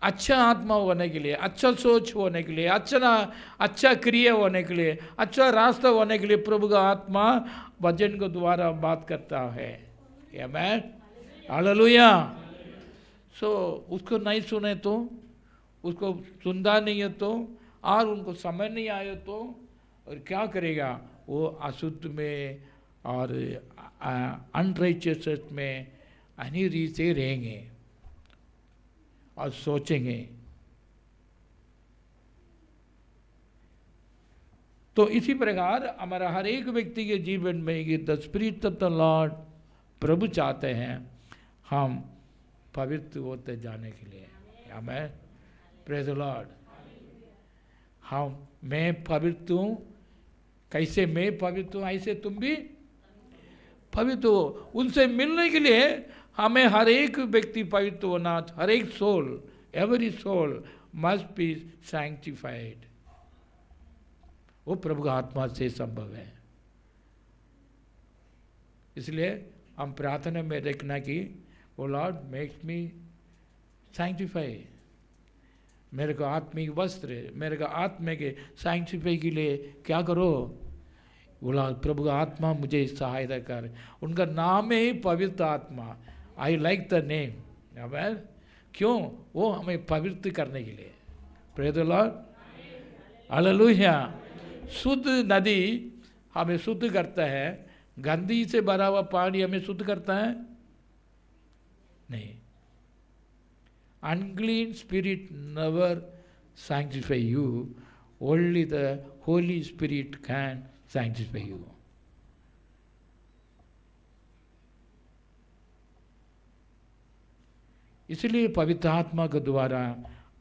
[SPEAKER 1] अच्छा आत्मा होने के लिए, अच्छा सोच होने के लिए, अच्छा क्रिया होने के लिए, अच्छा रास्ता होने के लिए प्रभु का आत्मा वचन के द्वारा बात करता है। आमीन, हालेलुया। सो उसको नहीं सुने तो, उसको सुनता नहीं है तो, और उनको समझ नहीं आए तो, और क्या करेगा? वो अशुद्ध में और अनराइचियस में अनिरी से रहेंगे और सोचेंगे। तो इसी प्रकार हमारा हर एक व्यक्ति के जीवन में the spirit of the lord प्रभु चाहते हैं हम पवित्र होते जाने के लिए। आमीन, प्रेज द लॉर्ड। मैं पवित्र हूँ, कैसे मैं पवित्र हूँ ऐसे तुम भी पवित्र हो। उनसे मिलने के लिए हमें हर एक व्यक्ति पवित्र होना, हर एक soul, every soul must be sanctified. वो प्रभु का आत्मा से संभव है। इसलिए हम प्रार्थना में देखना कि ओ लॉर्ड मेक मी सैंक्टिफाई, मेरे को आत्मिक वस्त्र, मेरे को आत्मा के सैंक्टिफाई के लिए क्या करो? बोला प्रभु का आत्मा मुझे सहायता कर। उनका नाम है पवित्र आत्मा। I like the name. आमीन। क्यों? वो हमें पवित्र करने के लिए। Praise the lord, hallelujah. शुद्ध नदी हमें शुद्ध करता है, गंदगी से भरा हुआ पानी हमें शुद्ध करता है नहीं। Unclean spirit never sanctify you. Only the Holy Spirit can sanctify you. इसलिए पवित्र आत्मा के द्वारा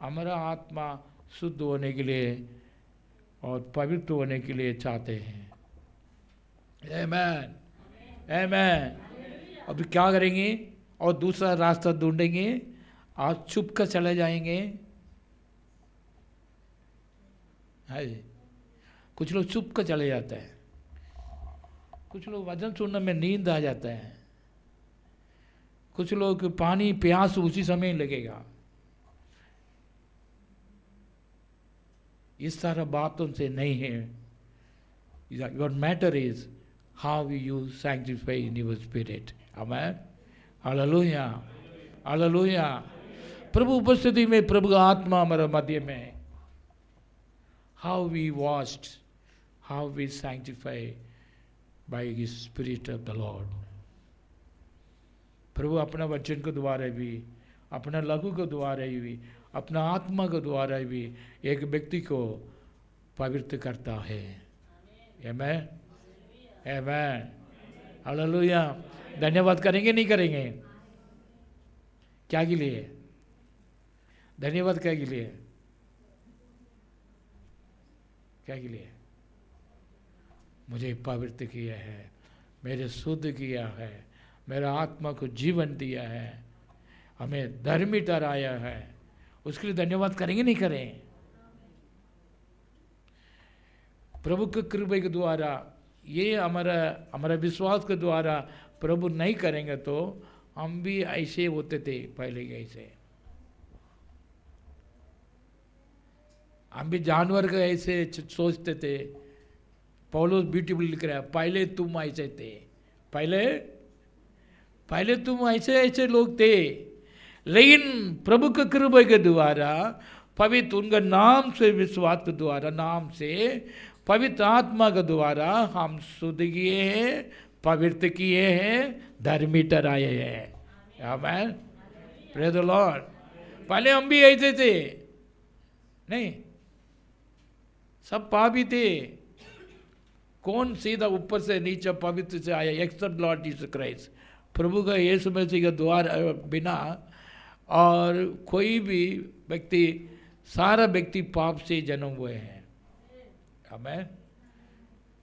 [SPEAKER 1] हमारा आत्मा शुद्ध होने के लिए और पवित्र होने के लिए चाहते हैं। आमीन, आमीन। अब क्या करेंगे? और दूसरा रास्ता ढूंढेंगे, आज छुप कर चले जाएंगे। है, कुछ लोग छुप कर चले जाते हैं, कुछ लोग वचन सुनने में नींद आ जाता है, कुछ लोग पानी प्यास उसी समय लगेगा। इस सारा बातों से नहीं है। What matter is how you sanctify in your spirit. Amen. Hallelujah. Hallelujah. प्रभु उपस्थिति में प्रभु का आत्मा हमारे मध्य में। How we washed, how we sanctify by His Spirit of the Lord. प्रभु अपना वचन के द्वारा भी, अपना लघु के द्वारा भी, अपना आत्मा के द्वारा भी एक व्यक्ति को पवित्र करता है। आमीन, आमीन। हालेलुया। धन्यवाद करेंगे नहीं करेंगे? क्या के लिए? धन्यवाद क्या के लिए? क्या के लिए? मुझे पवित्र किया है, मेरे शुद्ध किया है, मेरा आत्मा को जीवन दिया है, हमें धर्मी ठहराया है, उसके लिए धन्यवाद करेंगे नहीं करें? प्रभु के कृपा के द्वारा, ये हमारा विश्वास के द्वारा प्रभु नहीं करेंगे तो हम भी ऐसे होते थे पहले के ऐसे, हम भी जानवर के ऐसे सोचते थे। पौलुस ब्यूटीफुल लिख रहा है, पहले तुम ऐसे थे, पहले तुम ऐसे लोग थे, लेकिन प्रभु के कृपा के द्वारा, पवित्र उनका नाम से विश्वास के द्वारा, नाम से पवित्र आत्मा के द्वारा हम शुद्ध किए हैं, पवित्र किए हैं, धर्मी ठहराए हैं। आमीन, प्रेज द लॉर्ड। पहले हम भी ऐसे थे नहीं, सब पापी थे। कौन सीधा ऊपर से नीचे पवित्र से आया? एक्सेप्ट लॉर्ड जीसस क्राइस्ट, प्रभु का यीशु मसीह के द्वारा बिना और कोई भी व्यक्ति, सारा व्यक्ति पाप से जन्म हुए हैं। हमें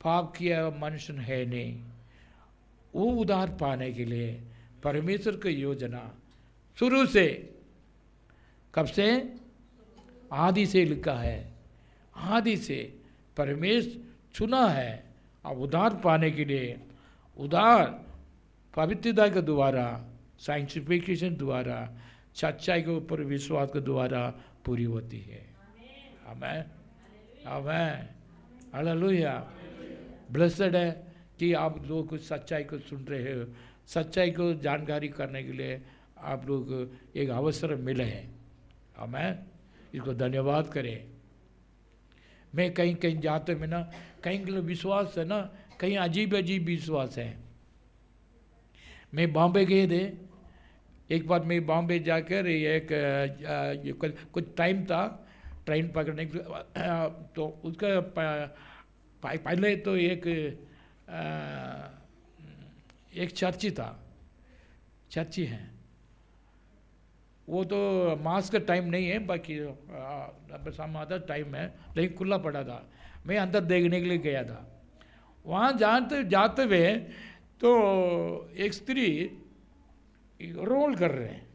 [SPEAKER 1] पाप किया मनुष्य है नहीं। वो उद्धार पाने के लिए परमेश्वर की योजना शुरू से, कब से? आदि से लिखा है, आदि से परमेश्वर चुना है अब उद्धार पाने के लिए। उद्धार पवित्रता के द्वारा, साइंटिफिकेशन द्वारा, सच्चाई के ऊपर विश्वास के द्वारा पूरी होती है। आमीन, आमीन, हालेलुया। ब्लेस्ड है कि आप लोग सच्चाई को सुन रहे हो, सच्चाई को जानकारी करने के लिए आप लोग एक अवसर मिले हैं। आमीन, इसको धन्यवाद करें। मैं कहीं कहीं जाते में ना, कहीं के विश्वास है ना, कहीं अजीब अजीब विश्वास है। मैं बॉम्बे गए थे, एक बार मैं बॉम्बे जाकर एक कुछ टाइम था ट्रेन पकड़ने के, तो उसका पहले तो एक चर्ची था, चर्ची है वो, तो मास का टाइम नहीं है, बाकी सामान्य टाइम है, लेकिन खुला पड़ा था। मैं अंदर देखने के लिए गया था। वहाँ जाते हुए तो एक स्त्री रोल कर रहे हैं,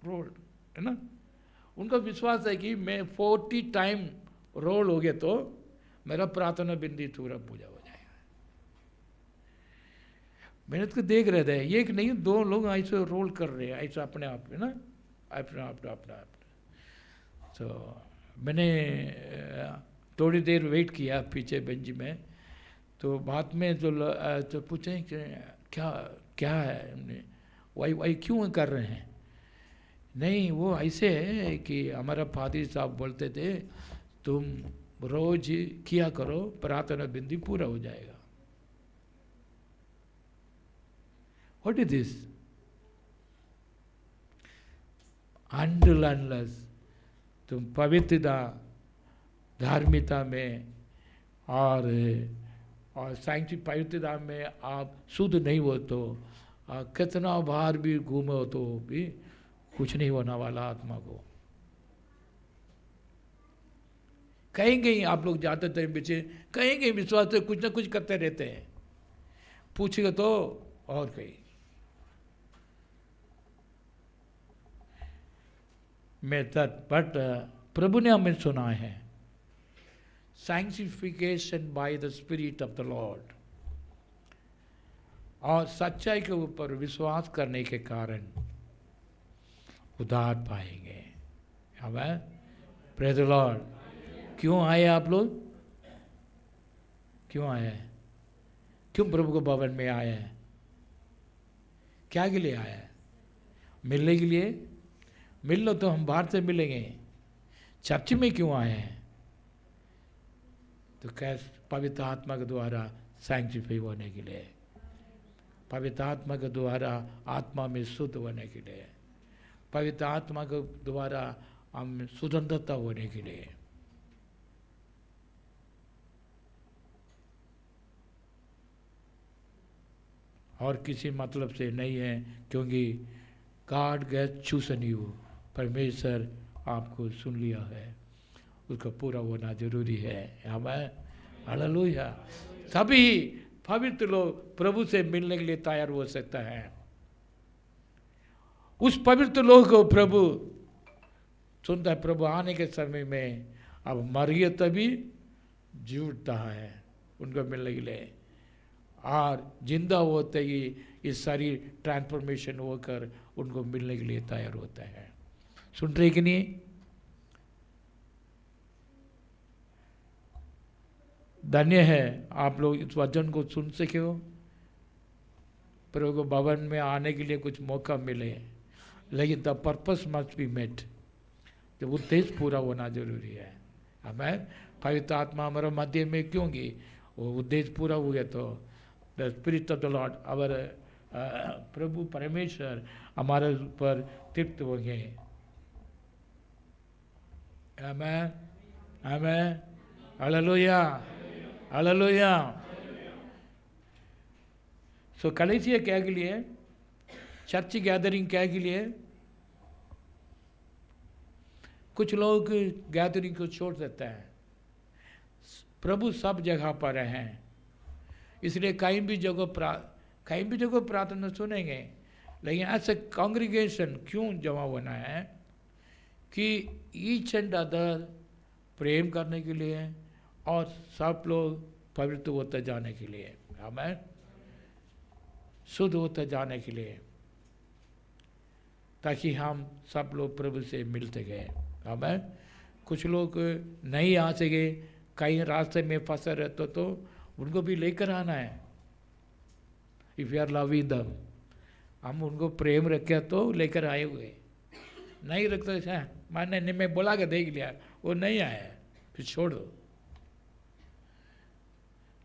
[SPEAKER 1] रोल है ना। उनका विश्वास है कि मैं 40 टाइम रोल हो गया तो मेरा प्रार्थना बिंदी पूरा पूजा हो जाएगा। मैंने तो देख रहे थे, एक नहीं दो लोग ऐसे रोल कर रहे हैं, ऐसा अपने आप में ना, अपना। तो मैंने थोड़ी देर वेट किया पीछे बेंच में, तो बाद में तो पूछे कि क्या है, हमने वही क्यों कर रहे हैं? नहीं, वो ऐसे है कि हमारा फादर साहब बोलते थे तुम रोज किया करो, प्रार्थना बिंदी पूरा हो जाएगा। What is this? अनलेस तुम पवित्रता, धार्मिकता में और साइंटिफिक पवित्रता में आप शुद्ध नहीं हो तो कितना बार भी घूमो तो भी कुछ नहीं होने वाला आत्मा को। कहीं आप लोग जाते थे पीछे, कहीं विश्वास से कुछ ना कुछ करते रहते हैं, पूछेगा तो और कहीं। बट प्रभु ने हमें सुना है, sanctification by the Spirit of the Lord, और सच्चाई के ऊपर विश्वास करने के कारण उद्धार पाएंगे। हमें प्रेज द लॉर्ड। क्यों आए आप लोग? क्यों आए? क्यों प्रभु के भवन में आए हैं? क्या के लिए आए हैं? मिलने के लिए? मिल लो तो हम बाहर से मिलेंगे। चर्च में क्यों आए हैं? तो कैसे? पवित्र आत्मा के द्वारा सैंक्टिफाई होने के लिए, पवित्र आत्मा के द्वारा आत्मा में शुद्ध होने के लिए, पवित्र आत्मा के द्वारा हम स्वतंत्रता होने के लिए। और किसी मतलब से नहीं है, क्योंकि गॉड गैस चूसन यू, परमेश्वर आपको सुन लिया है, उसका पूरा होना जरूरी है। हमें हालेलुया। सभी पवित्र लोग प्रभु से मिलने के लिए तैयार हो सकता है। उस पवित्र लोग को प्रभु सुनता है। प्रभु आने के समय में अब मर गए तभी जी उठता है उनको मिलने के लिए, और जिंदा होते ही इस सारी ट्रांसफॉर्मेशन होकर उनको मिलने के लिए तैयार होता है। सुन रहे कि नहीं? धन्य है आप लोग इस वचन को सुन सके हो। प्रभु को भवन में आने के लिए कुछ मौका मिले, लेकिन the purpose must be met, जब उद्देश्य पूरा होना जरूरी है। हमें पवित्र आत्मा हमारे मध्य में क्योंकि वो उद्देश्य पूरा हो गया तो the spirit of the lord our प्रभु परमेश्वर हमारे ऊपर तृप्त हो गए। आमेन आमेन हालेलुया हालेलुया। सो कलीसिया क्या के लिए, चर्च गैदरिंग क्या के लिए? कुछ लोग गैदरिंग को छोड़ देते हैं। प्रभु सब जगह पर हैं, इसलिए कहीं भी जगह प्रार्थना सुनेंगे, लेकिन ऐसे कांग्रीगेशन क्यों जमा होना है कि ईच एंड अदर प्रेम करने के लिए और सब लोग पवित्र होते जाने के लिए, हमें शुद्ध होते जाने के लिए, ताकि हम सब लोग प्रभु से मिलते गए। हमें कुछ लोग नहीं आ सके, कहीं रास्ते में फंसे रहते तो उनको भी लेकर आना है। If you are loving them, हम उनको प्रेम रखे तो लेकर आए हुए, नहीं रखते हैं मैंने मैं बुला के देख लिया वो नहीं आया फिर छोड़ दो।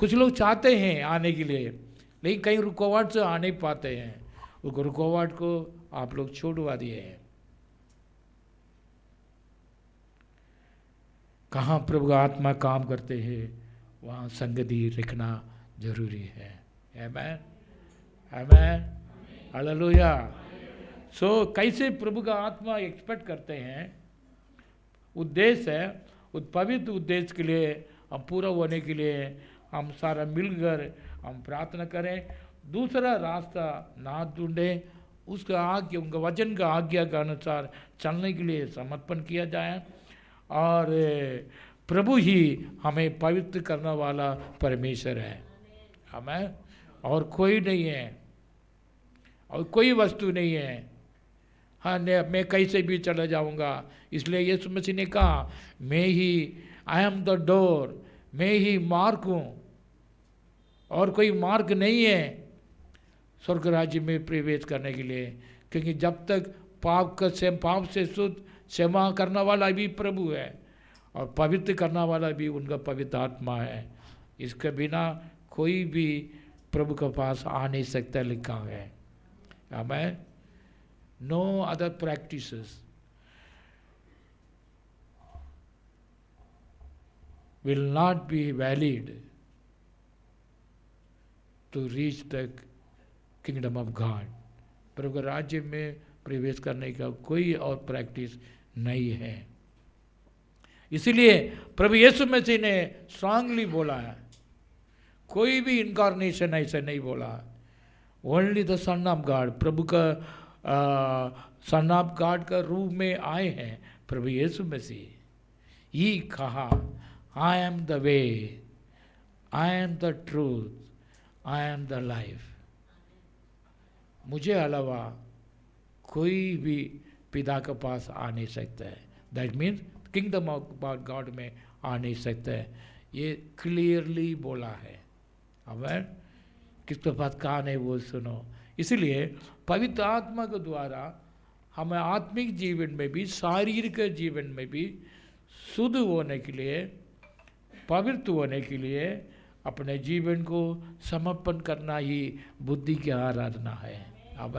[SPEAKER 1] कुछ लोग चाहते हैं आने के लिए, लेकिन कहीं रुकावट से आ नहीं पाते हैं, उनको रुकावट को आप लोग छोड़वा दिए हैं। कहाँ प्रभु का आत्मा काम करते हैं वहाँ संगति रखना जरूरी है। आमेन आमेन हालेलुया। सो कैसे प्रभु का आत्मा एक्सपेक्ट करते हैं? उद्देश्य है, उस पवित्र उद्देश्य के लिए हम पूरा होने के लिए हम सारा मिलकर हम प्रार्थना करें, दूसरा रास्ता ना ढूंढें, उसका आज्ञा उनका वचन का आज्ञा के अनुसार चलने के लिए समर्पण किया जाए, और प्रभु ही हमें पवित्र करने वाला परमेश्वर है। हमें और कोई नहीं है और कोई वस्तु नहीं है। हाँ मैं कैसे भी चला जाऊंगा, इसलिए यीशु मसीह ने कहा मैं ही आई एम द डोर, मैं ही मार्ग हूँ और कोई मार्ग नहीं है स्वर्ग राज्य में प्रवेश करने के लिए, क्योंकि जब तक पाप से शुद्ध क्षमा करने वाला भी प्रभु है और पवित्र करने वाला भी उनका पवित्र आत्मा है। इसके बिना कोई भी प्रभु के पास आ नहीं सकता लिखा है। हमें no other practices will not be valid to reach the kingdom of God। प्रभु के राज्य में प्रवेश करने का कोई और प्रैक्टिस नहीं है। इसीलिए प्रभु यीशु मसीह ने स्ट्रांगली बोला है, कोई भी इनकारनेशन ऐसे नहीं बोला, only the son of God, प्रभु का सन ऑफ गॉड का रूप में आए हैं प्रभु यीशु मसीह। ही कहा I am the way, I am the truth, I am the life. मुझे अलावा कोई भी पिता के पास आ नहीं सकता है। That means kingdom of God में आ नहीं सकता है, ये क्लियरली बोला है। अब किसके पास कहा नहीं वो सुनो। इसलिए पवित्र आत्मा के द्वारा हमें आत्मिक जीवन में भी शारीरिक जीवन में भी शुद्ध होने के लिए, पवित्र होने के लिए अपने जीवन को समर्पण करना ही बुद्धि की आराधना है। अब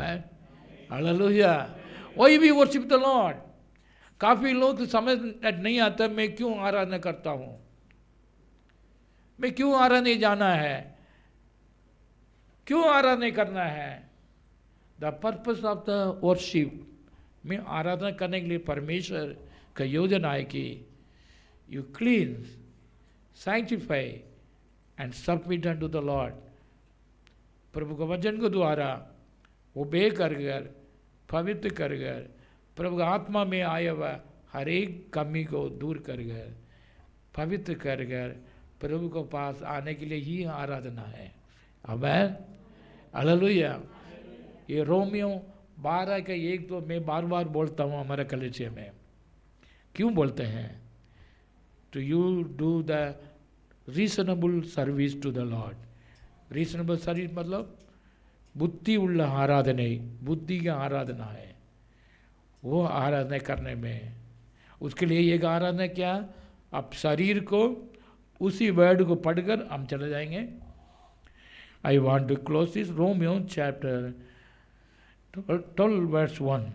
[SPEAKER 1] हालेलुया, वही भी वर्शिप द लॉर्ड। काफ़ी लोग समझ नहीं आता मैं क्यों आराधना करता हूँ, मैं क्यों आराधना जाना है। क्यों आराधना करना है? The purpose of the worship में आराधना करने के लिए परमेश्वर का योजना है कि you क्लींस, sanctify and submit unto the Lord. प्रभु के वचन के द्वारा ओबे कर पवित्र कर प्रभु का आत्मा में आया हुआ हर एक कमी को दूर कर पवित्र कर प्रभु के पास आने के लिए ही आराधना है। आमीन, हालेलुया। ये रोमियो 12 का 1 तो मैं बार बार बोलता हूँ हमारे कलीसिया में। क्यों बोलते हैं? To you do the reasonable service to the Lord. Reasonable service मतलब बुद्धि उल्ल आराधना, बुद्धि की आराधना है। वो आराधना करने में उसके लिए एक आराधना क्या? आप शरीर को उसी वर्ड को पढ़कर हम चले जाएंगे। I want to close this Romeo chapter 12 verse 1।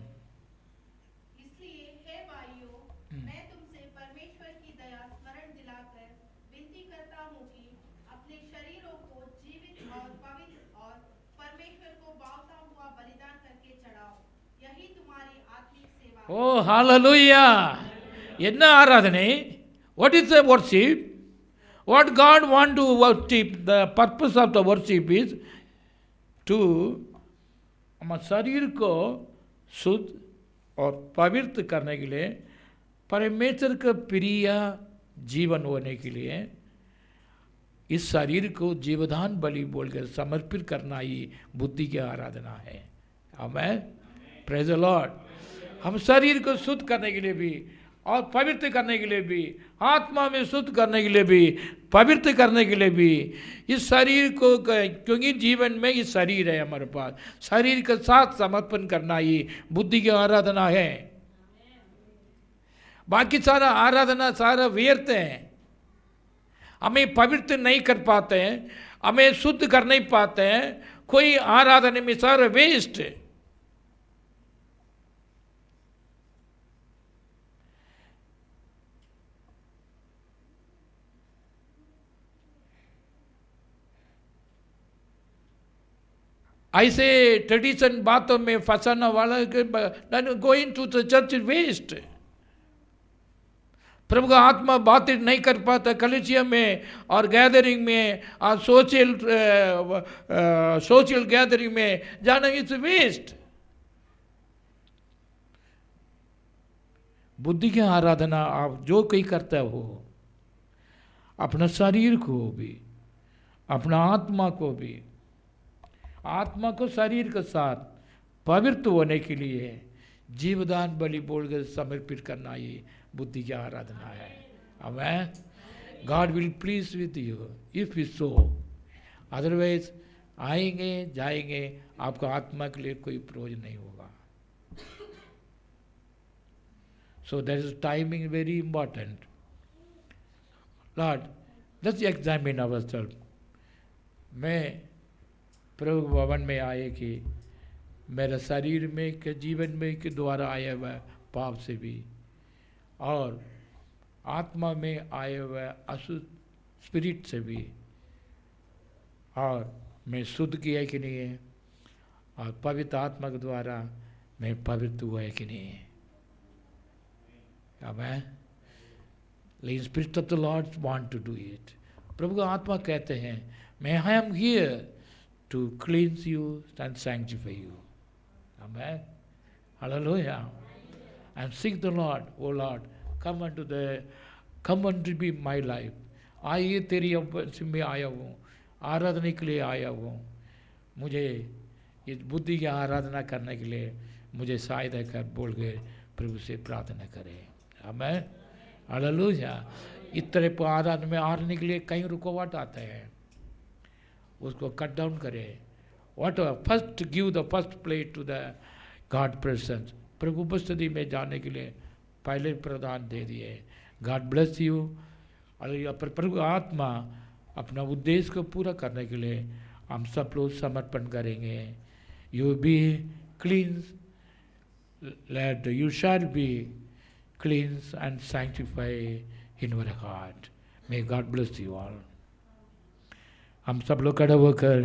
[SPEAKER 2] इसलिए हे भाइयों, मैं तुमसे परमेश्वर की दया स्मरण दिलाकर विनती करता हूँ कि अपने शरीरों को जीवित और पवित्र और परमेश्वर को भावता हुआ बलिदान करके चढ़ाओ, यही तुम्हारी आत्मिक सेवा है।
[SPEAKER 1] ओ हालेलुया! என்ன ஆராதனை? What is the worship? What God want to worship? The purpose of the worship is to हमारे शरीर को शुद्ध और पवित्र करने के लिए, परमेश्वर का प्रिय जीवन होने के लिए इस शरीर को जीवदान बलि बोलकर समर्पित करना ही बुद्धि की आराधना है। आमीन, प्रेज द लॉर्ड। हम शरीर को शुद्ध करने के लिए भी और पवित्र करने के लिए भी, आत्मा में शुद्ध करने के लिए भी, पवित्र करने के लिए भी इस शरीर को, क्योंकि जीवन में ये शरीर है हमारे पास, शरीर के साथ समर्पण करना ही बुद्धि की आराधना है। बाकी सारा आराधना सारा व्यर्थ है। हमें पवित्र नहीं कर पाते हैं, हमें शुद्ध कर नहीं पाते हैं, कोई आराधना में सारा वेस्ट है। ऐसे ट्रेडिशन बातों में फंसाना वाला going to the church is waste. प्रभु का आत्मा बातें नहीं कर पाता कलीसिया में और गैदरिंग में और सोशल गैदरिंग में जाना इज वेस्ट। बुद्धि की आराधना आप जो कोई करता हो, अपना शरीर को भी, अपना आत्मा को भी, आत्मा को शरीर के साथ पवित्र होने के लिए जीवदान बलि बोलकर समर्पित करना ही बुद्धि की आराधना है। आमीन। God will please with you if you so, otherwise आएंगे जाएंगे, आपका आत्मा के लिए कोई प्रयोजन नहीं होगा। So that is timing very important. Lord, let's examine ourself. मैं प्रभु भवन में आए कि मेरे शरीर में के जीवन में के द्वारा आया हुआ पाप से भी और आत्मा में आए हुए अशुद्ध स्पिरिट से भी, और मैं शुद्ध किया कि नहीं है, और पवित्र आत्मा के द्वारा मैं पवित्र हुआ है कि नहीं है। आमीन। लेकिन spirit of the lord want to do it. प्रभु का आत्मा कहते हैं, मैं I am here to cleanse you and sanctify you. Amen. Hallelujah. And seek the Lord, oh Lord, come unto be my life. आइए तेरी अवश्य में आया हूँ, आराधना के लिए आया हूँ। मुझे इस बुद्धि की आराधना करने के लिए मुझे सहायता कर बोल के प्रभु से प्रार्थना करें। आमीन, हालेलुया। इस तरह पर आराधना में आने के लिए कई रुकावट आते हैं, उसको कट डाउन करें। What first give the first place to the God presence. प्रभु उपस्थिति में जाने के लिए पहले प्रदान दे दिए। God bless you. और प्रभु आत्मा अपना उद्देश्य को पूरा करने के लिए हम सब लोग समर्पण करेंगे। You be cleanse, let you shall be cleanse and sanctify in your heart. May God bless you all. हम सब लोग खड़े होकर